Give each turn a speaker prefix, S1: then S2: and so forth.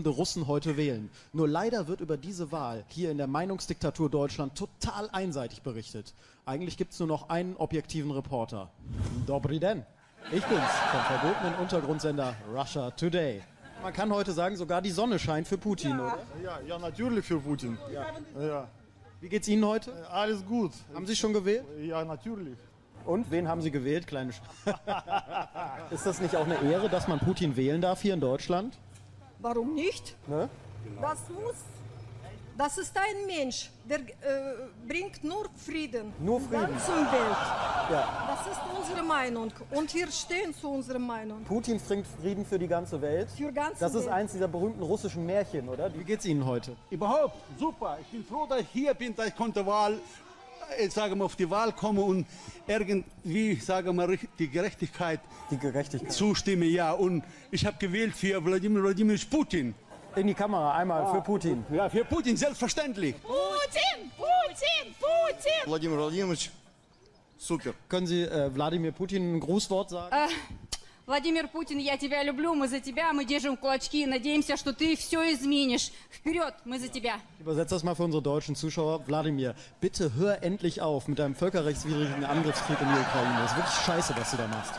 S1: Russen heute wählen. Nur leider wird über diese Wahl hier in der Meinungsdiktatur Deutschland total einseitig berichtet. Eigentlich gibt es nur noch einen objektiven Reporter. Dobry den. Ich bin's, vom verbotenen Untergrundsender Russia Today. Man kann heute sagen, sogar die Sonne scheint für Putin, oder?
S2: Ja, natürlich für Putin. Ja.
S1: Wie geht's Ihnen heute?
S2: Alles gut.
S1: Haben Sie schon gewählt?
S2: Ja, natürlich.
S1: Und wen haben Sie gewählt, kleine Ist das nicht auch eine Ehre, dass man Putin wählen darf hier in Deutschland?
S3: Warum nicht?
S1: Ne?
S3: Das muss. Das ist ein Mensch, der bringt nur Frieden.
S1: Nur Frieden.
S3: In der ganzen Welt.
S1: Ja.
S3: Das ist unsere Meinung. Und wir stehen zu unserer Meinung.
S1: Putin bringt Frieden für die ganze Welt.
S3: Für ganze
S1: Das ist
S3: Welt.
S1: eins dieser berühmten russischen Märchen, oder? Wie geht's Ihnen heute?
S4: Überhaupt super. Ich bin froh, dass ich hier bin, dass ich konnte auf die Wahl kommen und irgendwie, die Gerechtigkeit zustimmen. Ja, und ich habe gewählt für Wladimir Wladimirovich Putin.
S1: In die Kamera, einmal für Putin.
S4: Ja, für Putin, selbstverständlich.
S5: Putin, Putin, Putin.
S2: Владимир Владимирович, супер.
S1: Können Sie Wladimir Putin ein Grußwort sagen?
S5: Владимир Путин, я тебя люблю, мы за тебя, мы держим кулачки и надеемся, что ты все изменишь. Вперед, мы за тебя.
S1: Ich übersetze das mal für unsere deutschen Zuschauer. Wladimir, bitte hör endlich auf mit deinem völkerrechtswidrigen Angriffskrieg in die Ukraine. Das ist wirklich scheiße, was du da machst.